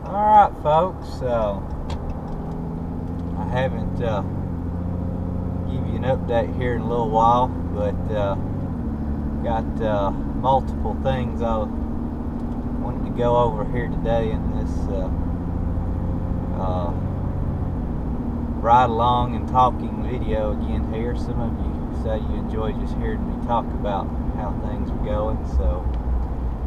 Alright folks, I haven't give you an update here in a little while, but got multiple things I wanted to go over here today in this ride along and talking video again here. Some of you say you enjoy just hearing me talk about how things are going, so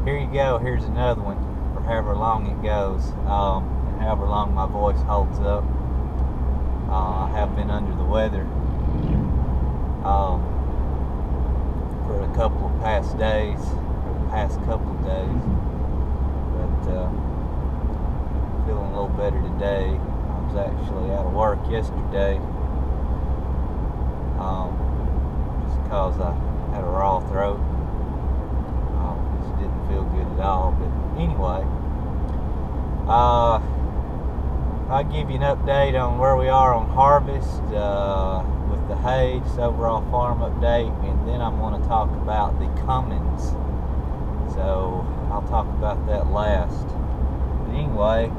here you go. Here's another one for however long it goes, and however long my voice holds up. I have been under the weather for a couple of past days, but feeling a little better today. I was actually out of work yesterday, just because I had a raw throat. Just didn't feel good at all. But anyway, I'll give you an update on where we are on harvest with the hay, just overall farm update, and then I'm going to talk about the Cummins. So I'll talk about that last. But anyway,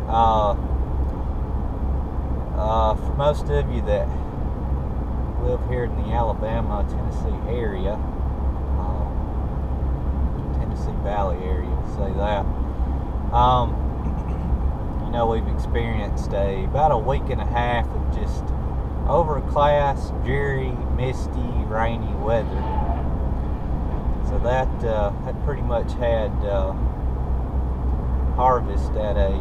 for most of you that live here in the Alabama, Tennessee area, Tennessee Valley area, we'll say that. You know, we've experienced about a week and a half of just overcast, dreary, misty, rainy weather. So that pretty much had harvest at a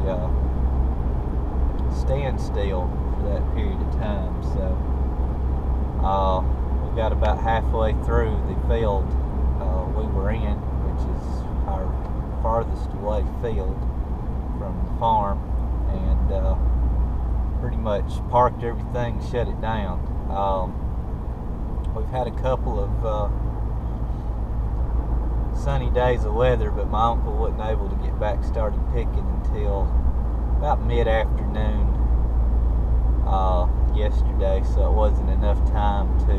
standstill for that period of time. So we got about halfway through the field we were in, which is our farthest away field from the farm, and pretty much parked everything, shut it down. We've had a couple of sunny days of weather, but my uncle wasn't able to get back started picking until about mid-afternoon yesterday, so it wasn't enough time to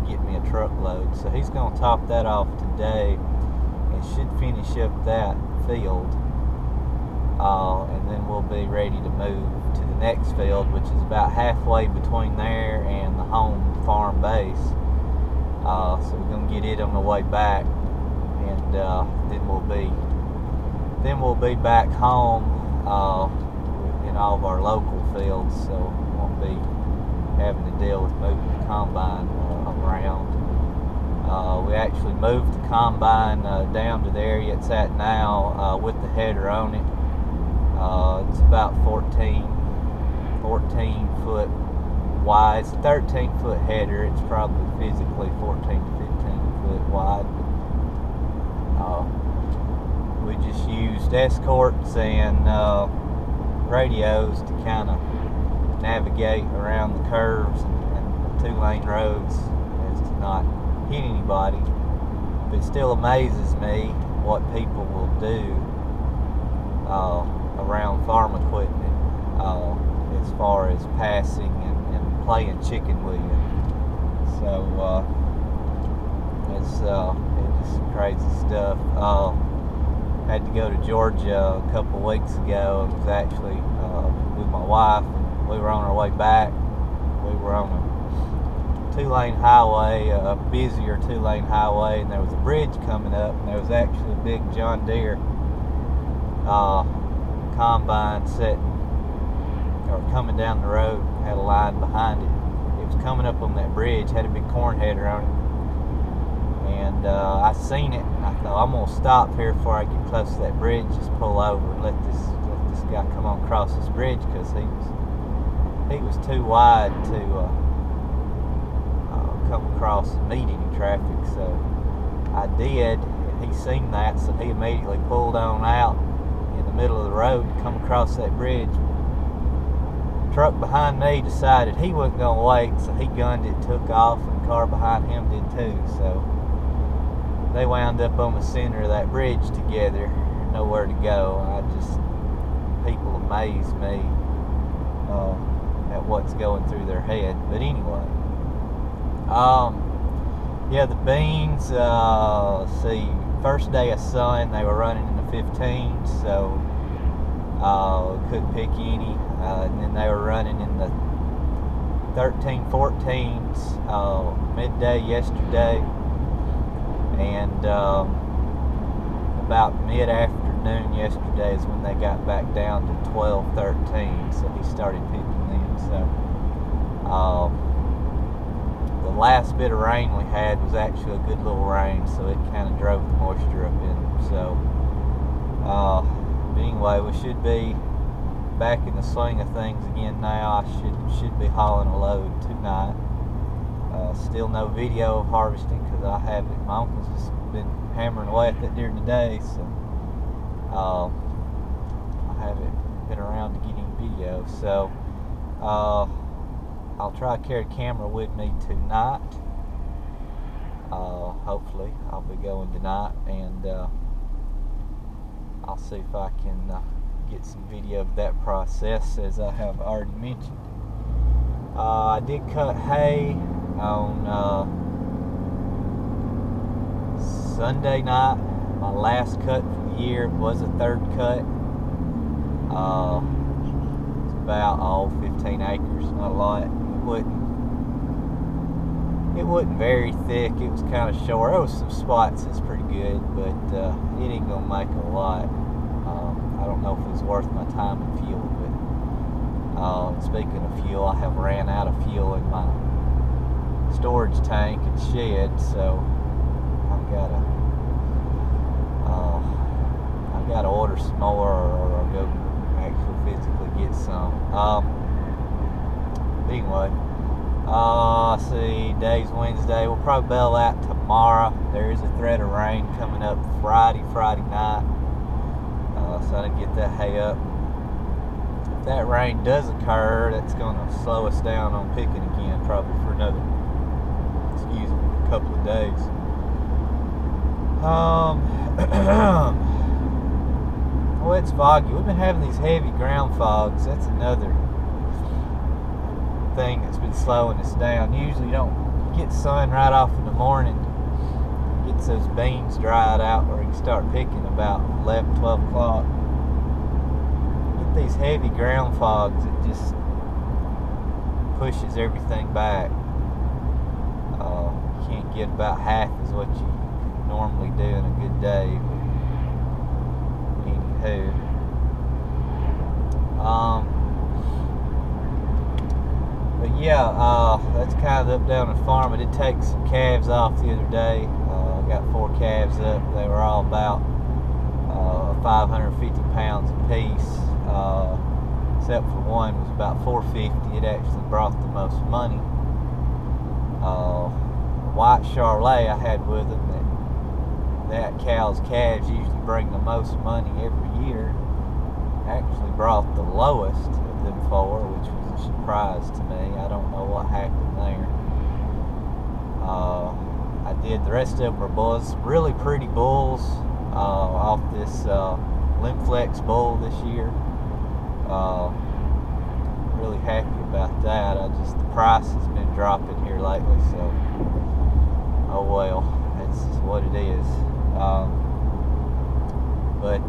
get me a truckload. So he's going to top that off today and should finish up that field, and then we'll be ready to move to the next field, which is about halfway between there and the home farm base. So we're going to get it on the way back, and then we'll be back home in all of our local fields, so we won't be having to deal with moving the combine around. We actually moved the combine down to the area it's at now with the header on it. It's about 14 foot wide. It's a 13-foot header. It's probably physically 14 to 15 foot wide. We just used escorts and radios to kind of navigate around the curves and the 2-lane roads as to not hit anybody. But it still amazes me what people will do around farm equipment as far as passing and playing chicken with you. So it's just crazy stuff. Had to go to Georgia a couple weeks ago. I was actually with my wife. We were on our way back. We were on a 2-lane highway, a busier 2-lane highway, and there was a bridge coming up, and there was actually a big John Deere combine sitting or coming down the road, had a line behind it. It was coming up on that bridge, had a big corn header on it, and I seen it, and I thought, I'm gonna stop here before I get close to that bridge, just pull over and let this guy come on across this bridge, because he was too wide to come across and meet any traffic. So I did, and he seen that, so he immediately pulled on out in the middle of the road to come across that bridge. The truck behind me decided he wasn't going to wait, so he gunned it, took off, and the car behind him did too. So they wound up on the center of that bridge together, nowhere to go. People amaze me at what's going through their head. But anyway, yeah, the beans, let's see, first day of sun, they were running in the 15s, so Couldn't pick any. And then they were running in the 13-14s midday yesterday, and about mid-afternoon yesterday is when they got back down to 12-13, so he started picking them. So the last bit of rain we had was actually a good little rain, so it kind of drove the moisture up in them. So but anyway, we should be back in the swing of things again now. I should be hauling a load tonight. Still no video of harvesting because I haven't. My uncle's just been hammering away at that during the day, so I haven't been around to get any video. So I'll try to carry a camera with me tonight. Hopefully I'll be going tonight, and I'll see if I can get some video of that process, as I have already mentioned. I did cut hay on Sunday night. My last cut for the year was a third cut. It's about 15 acres, not a lot. It wasn't very thick. It was kind of short. There was some spots that's pretty good, but it ain't gonna make a lot. I don't know if it was worth my time and fuel, but speaking of fuel, I have ran out of fuel in my storage tank and shed, so I've got to order some more, or go actually physically get some. Anyway, see, today's Wednesday. We'll probably bail out tomorrow. There is a threat of rain coming up Friday night. So I didn't get that hay up. If that rain does occur, that's going to slow us down on picking again, probably for another, couple of days. Well, it's foggy. We've been having these heavy ground fogs. That's another thing that's been slowing us down. Usually you don't get sun right off in the morning. Gets those beans dried out where you can start picking about 11, 12 o'clock. Get these heavy ground fogs, it just pushes everything back. You can't get about half as what you normally do in a good day. Anywho, but yeah, that's kind of up down the farm. I did take some calves off the other day. Got 4 calves up. They were all about 550 pounds a piece, except for one was about 450. It actually brought the most money. White Charolais I had with them, that cow's calves usually bring the most money every year, actually brought the lowest of them 4, which was a surprise to me. I don't know what happened there. I did, the rest of them were bulls, really pretty bulls, off this Limflex bull this year. Really happy about that. The price has been dropping here lately, so oh well, that's just what it is. But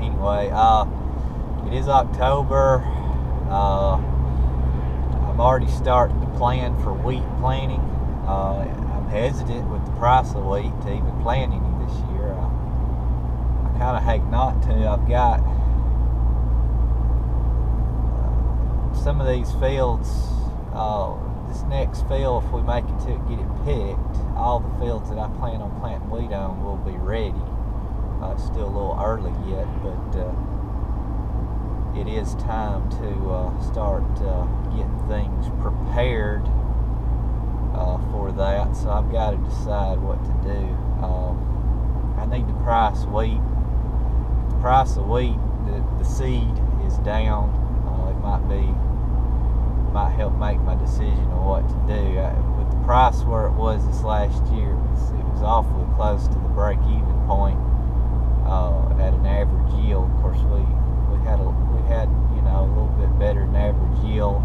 anyway, it is October. I'm already starting to plan for wheat planting. I'm hesitant with the price of wheat to even plant any this year. I kind of hate not to. I've got some of these fields. This next field, if we make it to get it picked, all the fields that I plan on planting wheat on will be ready. It's still a little early yet, but it is time to start getting things prepared for that. So I've got to decide what to do. I need to price wheat. The price of wheat, the seed is down. It might help make my decision on what to do. With the price where it was this last year, it was awfully close to the break-even point at an average yield. Of course, we had a little bit better than average yield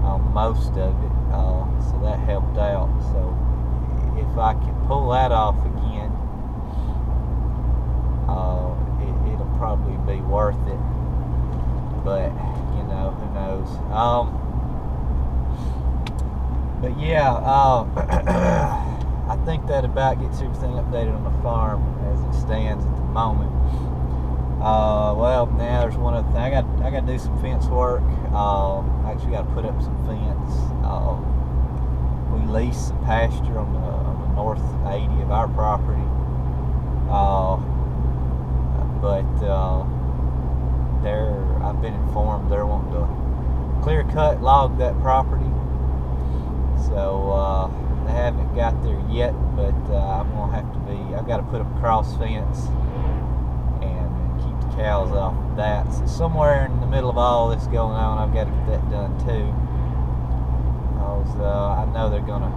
on most of it, so that helped out. So if I can pull that off again, it'll probably be worth it. but you know, who knows. But yeah, I think that about gets everything updated on the farm as it stands at the moment. Well, now there's one other thing. I got to do some fence work. Actually, got to put up some fence. We lease some pasture on the north 80 of our property. But I've been informed they're wanting to clear cut log that property. So they haven't got there yet, but I'm gonna have to be. I've got to put up a cross fence and keep the cows off of that. So somewhere in the middle of all this going on, I've got to get that done too. Because I know they're gonna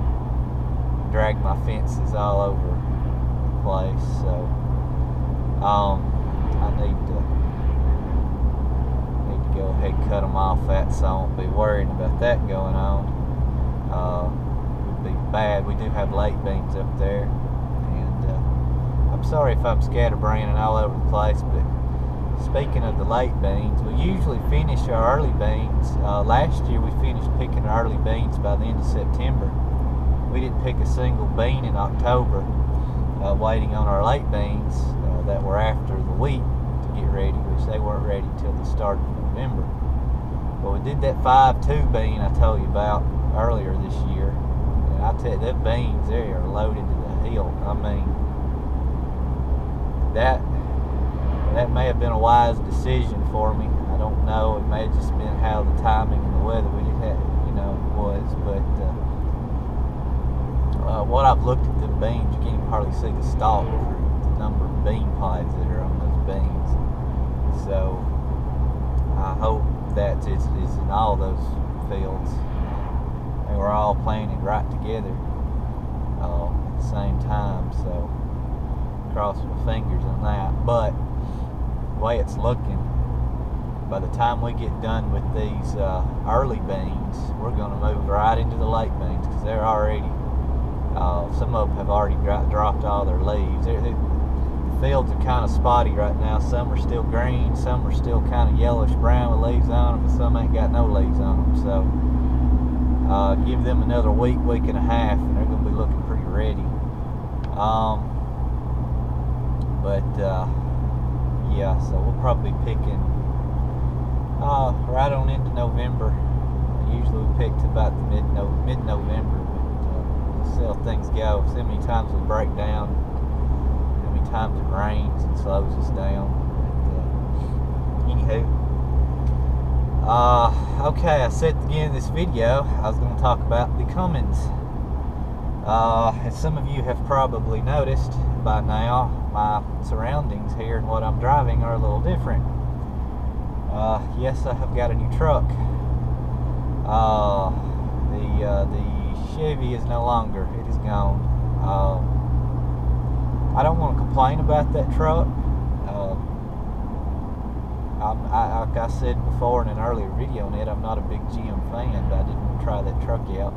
drag my fences all over the place. So I need to go ahead and cut them off that, so I won't be worrying about that going on. It would be bad. We do have late beans up there, and I'm sorry if I'm scatterbraining all over the place, but speaking of the late beans, we usually finish our early beans. Last year we finished picking our early beans by the end of September. We didn't pick a single bean in October, waiting on our late beans that were after the wheat to get ready, which they weren't ready till the start of November. But we did that 5-2 bean I told you about earlier this year, and I tell you, them beans, they are loaded to the hill. I mean, that may have been a wise decision for me. I don't know. It may have just been how the timing and the weather we just had, was. But what I've looked at them beans, you can't even hardly see the stalk for the number of bean pods that are on those beans. So I hope that is in all those fields. They were all planted right together at the same time. So cross my fingers on that. But the way it's looking, by the time we get done with these early beans, we're going to move right into the late beans, because they're already, some of them have already dropped all their leaves. The fields are kind of spotty right now. Some are still green, some are still kind of yellowish brown with leaves on them, and some ain't got no leaves on them. So give them another week and a half, and they're going to be looking pretty ready. Yeah, so we'll probably be picking right on into November. Usually we pick to about the mid-November, but we'll see how things go. See how many times we break down, how many times it rains and slows us down. But, anywho, okay, I said at the beginning of this video I was going to talk about the Cummins. As some of you have probably noticed by now, my surroundings here and what I'm driving are a little different. Yes, I have got a new truck. The Chevy is no longer. It is gone. I don't want to complain about that truck. Like I said before in an earlier video on it, I'm not a big GM fan, but I did want to try that truck out.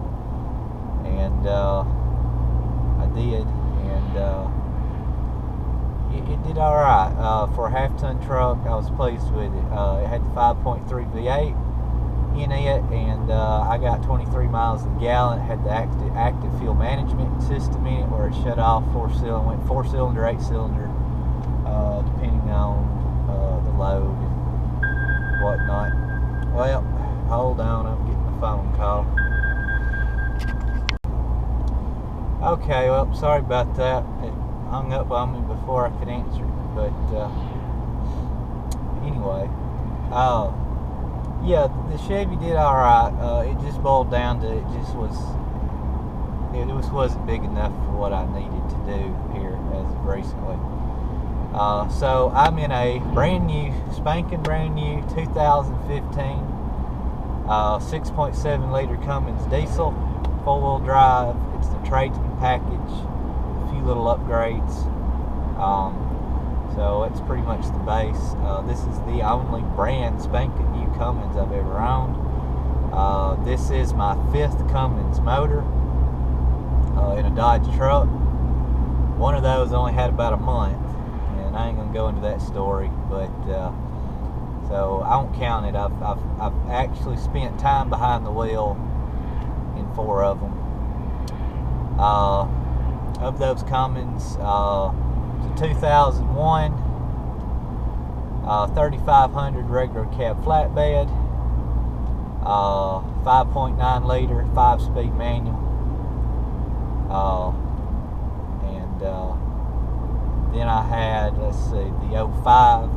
And I did, and it did alright. For a half-ton truck, I was pleased with it. It had the 5.3 V8 in it, and I got 23 miles a gallon. It had the active fuel management system in it, where it shut off went 4-cylinder, 8-cylinder, depending on the load and whatnot. Well, hold on, I'm getting a phone call. Okay, well, sorry about that. It hung up on me before I could answer it. But anyway, yeah, the Chevy did all right. It just boiled down to it wasn't big enough for what I needed to do here as of recently. So I'm in a spanking brand new 2015 6.7 liter Cummins diesel, 4-wheel drive. It's the tradesman package, a few little upgrades. So it's pretty much the base. This is the only brand spanking new Cummins I've ever owned. This is my 5th Cummins motor in a Dodge truck. One of those only had about a month, and I ain't gonna go into that story, but So I don't count it. I've actually spent time behind the wheel in 4 of them. Of those Cummins, it's a 2001 3500 regular cab flatbed, 5.9 liter 5-speed manual, and then I had, let's see, the 05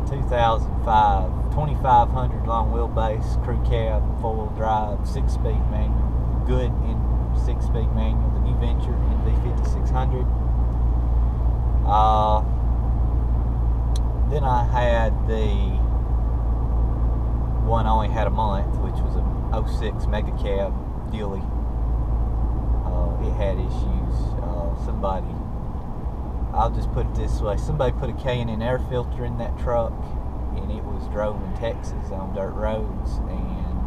2005 2500 long wheelbase crew cab 4-wheel drive 6-speed manual, good in 6-speed manual, the new Venture NV5600. Then I had the one I only had a month, which was a 06 mega cab Dilly. It had issues. I'll just put it this way, somebody put a K&N air filter in that truck, and it was drove in Texas on dirt roads, and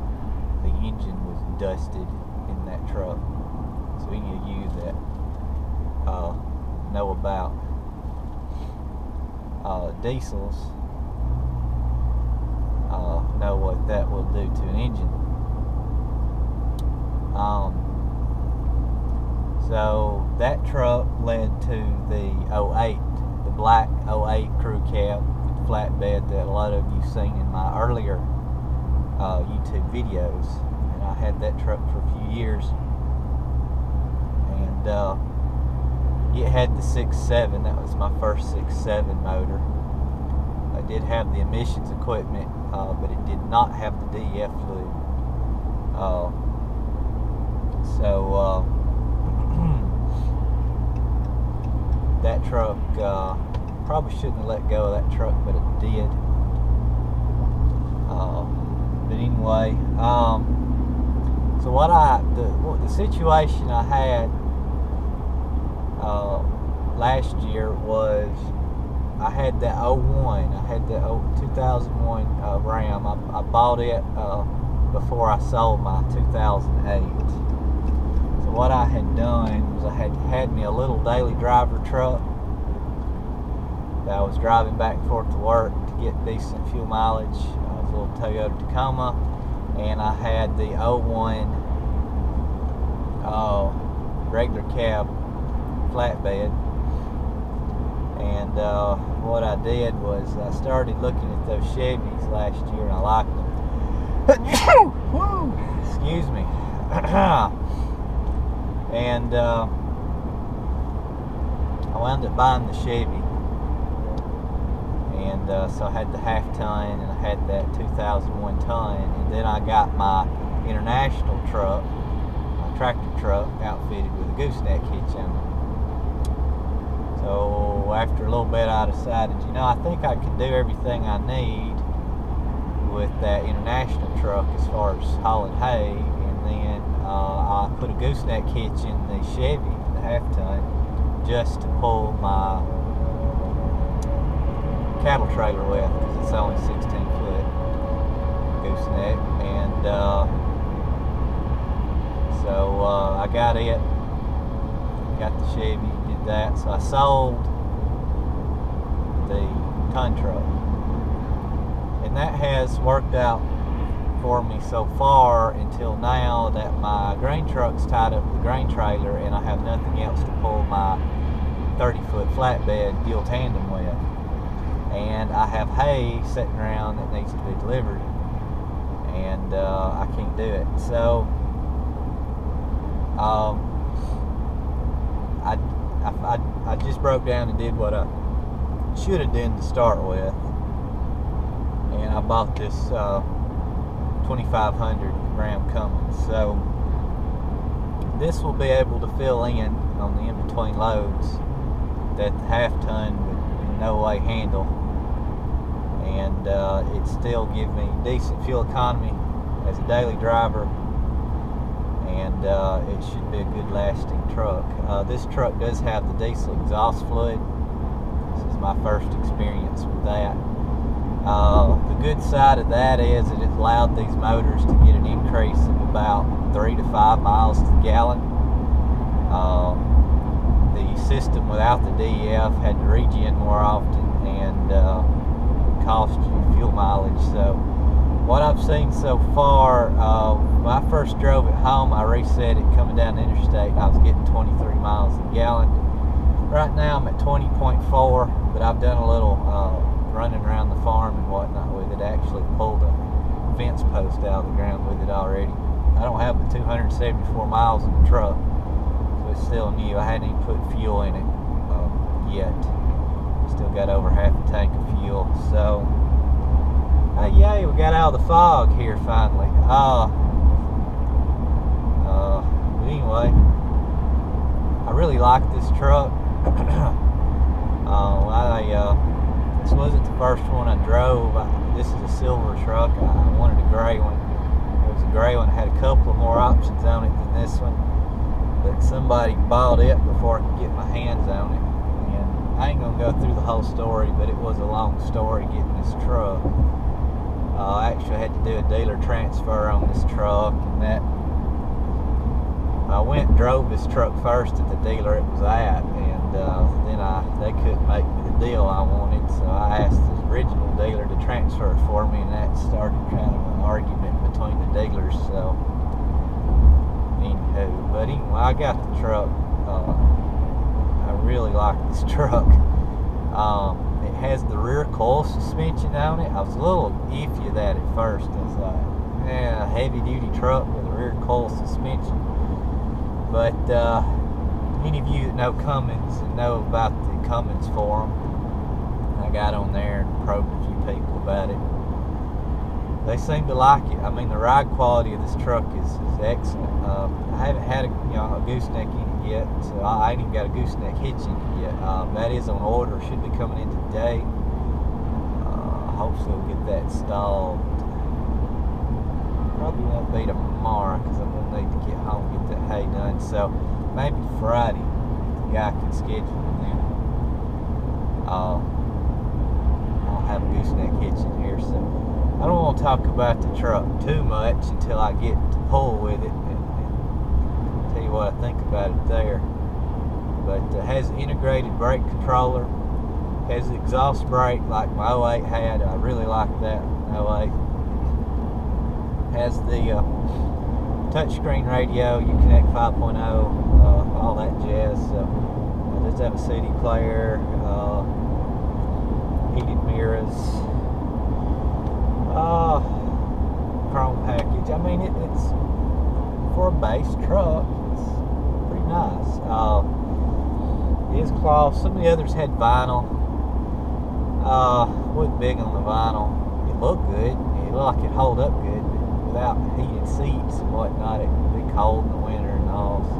the engine was dusted in that truck. So any of you that know about diesels know what that will do to an engine. So that truck led to the 08, the black 08 crew cab with the flatbed that a lot of you seen in my earlier YouTube videos, and I had that truck for a few years, and it had the 6.7. That was my first 6.7 motor. I did have the emissions equipment, but it did not have the DEF fluid. That truck, probably shouldn't have let go of that truck, but it did. But anyway, so the situation I had last year was I had that 01. I had the 2001 Ram. I bought it before I sold my 2008. So what I had done was I had me a little daily driver truck that I was driving back and forth to work to get decent fuel mileage. It was a little Toyota Tacoma, and I had the 01 regular cab flatbed. And what I did was I started looking at those Chevys last year, and I liked them. Excuse me. And I wound up buying the Chevy, and so I had the half-ton, and I had that 2001 ton, and then I got my international truck, my tractor truck, outfitted with a gooseneck hitch on it. So after a little bit, I decided, I think I can do everything I need with that international truck as far as hauling hay, and then I put a gooseneck hitch in the Chevy, the half-ton, just to pull my cattle trailer with, because it's only 16-foot gooseneck. And so I got it, got the Chevy, did that. So I sold the ton truck, and that has worked out for me so far until now, that my grain truck's tied up with the grain trailer, and I have nothing else to pull my 30-foot flatbed dual tandem with, and I have hay sitting around that needs to be delivered, and I can't do it. So I just broke down and did what I should have done to start with, and I bought this 2500 Ram Cummins. So this will be able to fill in on the in-between loads that the half-ton would in no way handle, and it still give me decent fuel economy as a daily driver, and it should be a good lasting truck. This truck does have the diesel exhaust fluid. This is my first experience with that. The good side of that is that it allowed these motors to get an increase of about 3 to 5 miles to the gallon. The system without the DEF had to regen more often, and cost you fuel mileage. So what I've seen so far, when I first drove it home, I reset it coming down the interstate, and I was getting 23 miles a gallon. Right now I'm at 20.4, but I've done a little running around the farm and whatnot with it. I actually pulled a fence post out of the ground with it already. I don't have the 274 miles in the truck, so it's still new. I hadn't even put fuel in it yet. Still got over half a tank of fuel. So yay, we got out of the fog here finally. But anyway, I really like this truck. This wasn't the first one I drove. This is a silver truck. I wanted a gray one. It was a gray one. It had a couple of more options on it than this one, but somebody bought it before I could get my hands on it. And I ain't gonna go through the whole story, but it was a long story getting this truck. I actually had to do a dealer transfer on this truck, and that I went and drove this truck first at the dealer it was at, and then they couldn't make me the deal I wanted, so I asked the original dealer to transfer it for me, and that started kind of an argument between the dealers. So but anyway, I got the truck. I really like this truck. It has the rear coil suspension on it. I was a little iffy of that at first. I was like, a heavy duty truck with a rear coil suspension. But any of you that know Cummins and know about the Cummins forum, I got on there and probed a few people about it. They seem to like it. I mean, the ride quality of this truck is excellent. I haven't had a gooseneck in it yet, so I ain't even got a gooseneck hitch in it yet. That is on order. Should be coming in today. Hopefully we'll get that installed. Probably won't be tomorrow because I'm going to need to get home and get that hay done. So maybe Friday the guy can schedule it then. I'll have a gooseneck hitch in here. So I don't want to talk about the truck too much until I get to pull with it and tell you what I think about it there. But it has an integrated brake controller, has the exhaust brake like my 08 had. I really like that 08. Has the touchscreen radio, you connect 5.0, all that jazz. So it does have a CD player, heated mirrors. Chrome package. I mean, it's for a base truck. It's pretty nice. It is cloth. Some of the others had vinyl. Wasn't big on the vinyl. It looked good. It looked like it hold up good, but without heated seats and whatnot, it would be cold in the winter and all. So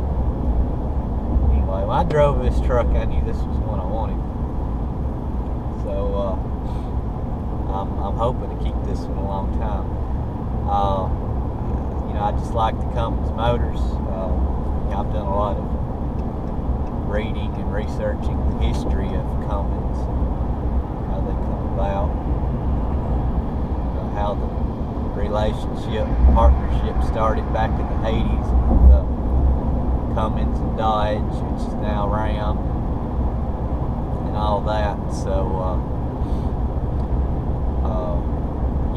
anyway, when I drove this truck, I knew this was what I wanted. So I'm hoping to keep this one a long time. I just like the Cummins motors. I've done a lot of reading and researching the history of Cummins, how they come about, how the partnership started back in the 80s with Cummins and Dodge, which is now Ram, and all that. So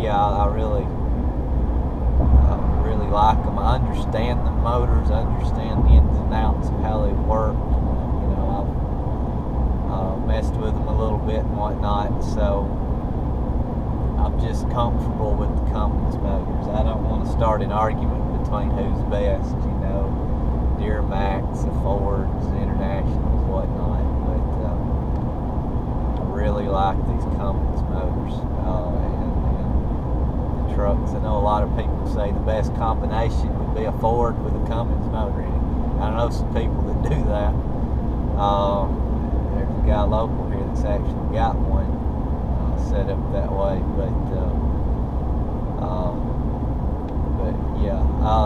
I really like them. I understand the motors, I understand the ins and outs of how they work. I've messed with them a little bit and whatnot, so I'm just comfortable with the Cummins motors. I don't want to start an argument between who's best, Duramax, the Fords, the Internationals, whatnot, but I really like these Cummins motors. Trucks. I know a lot of people say the best combination would be a Ford with a Cummins motor in it. I know some people that do that. There's a guy local here that's actually got one set up that way.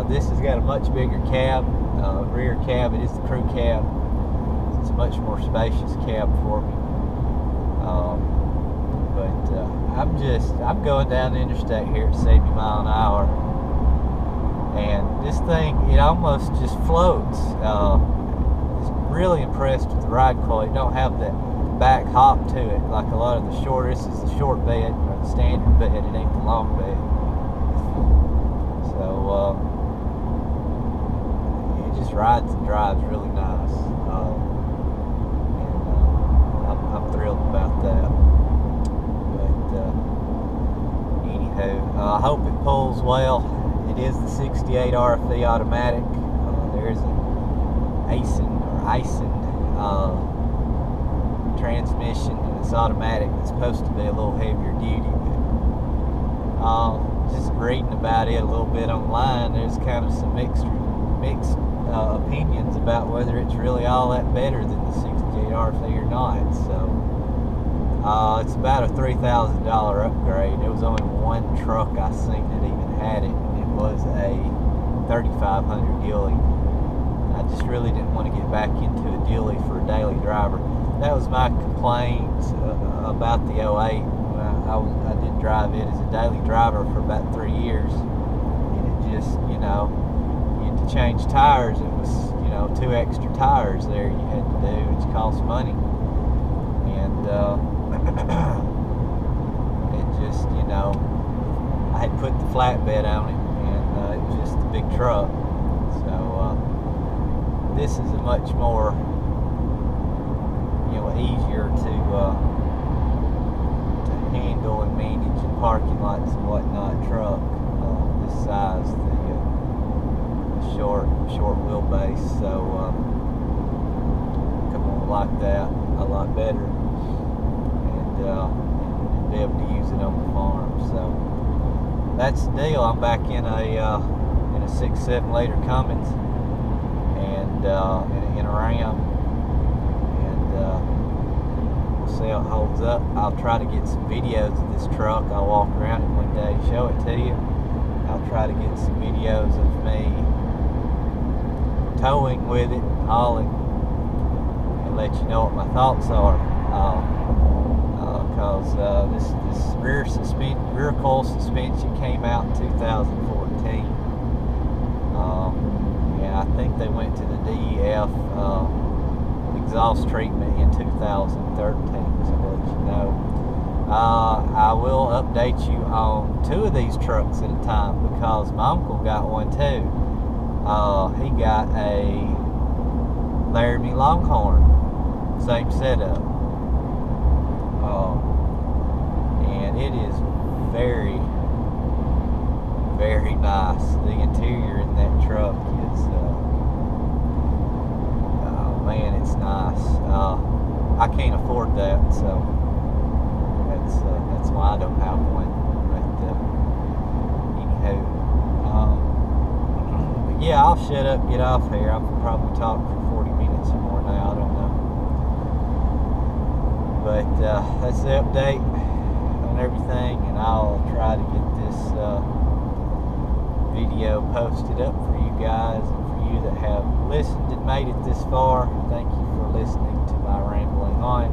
This has got a much bigger cab, rear cab. It is the crew cab. It's a much more spacious cab for me. I'm going down the interstate here at 70 miles an hour, and this thing, it almost just floats. Just really impressed with the ride quality. It don't have that back hop to it. Like a lot of the short, this is the short bed or the standard bed. It ain't the long bed. So it just rides and drives really nice. I'm thrilled about that. But anywho, I hope it pulls well. It is the 68 RFE automatic. There's an Ison transmission, and it's automatic. It's supposed to be a little heavier duty, but just reading about it a little bit online, there's kind of some mixed opinions about whether it's really all that better than the 68 RFE or not. So it's about a $3,000 upgrade. There was only one truck I seen that even had it, and it was a 3500 dually. I just really didn't want to get back into a dually for a daily driver. That was my complaint about the 08. I did drive it as a daily driver for about 3 years, and it just, you had to change tires. It was, 2 extra tires there you had to do, which cost money, and it just, I had put the flatbed on it, and it was just a big truck. So this is a much more, easier to handle and manage in parking lots and whatnot truck. This size, the short wheelbase. So come on, like that a lot better, and be able to use it on the farm. So that's the deal. I'm back in a 6.7 liter Cummins, and in a Ram, and we'll see how it holds up. I'll try to get some videos of this truck. I'll walk around it one day, show it to you. I'll try to get some videos of me towing with it, hauling, and let you know what my thoughts are. Because this rear coil suspension came out in 2014. And I think they went to the DEF exhaust treatment in 2013, so I'll let you know. I will update you on 2 of these trucks at a time, because my uncle got one too. He got a Laramie Longhorn, same setup, and it is very, very nice. The interior in that truck is, man, it's nice. I can't afford that, so that's why I don't have one. But anyhow, but yeah, I'll shut up, get off here. I'll probably talk for 40 minutes or more now. I don't know. But that's the update on everything, and I'll try to get this video posted up for you guys, and for you that have listened and made it this far. Thank you for listening to my rambling on,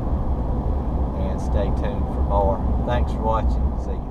and stay tuned for more. Thanks for watching. See you.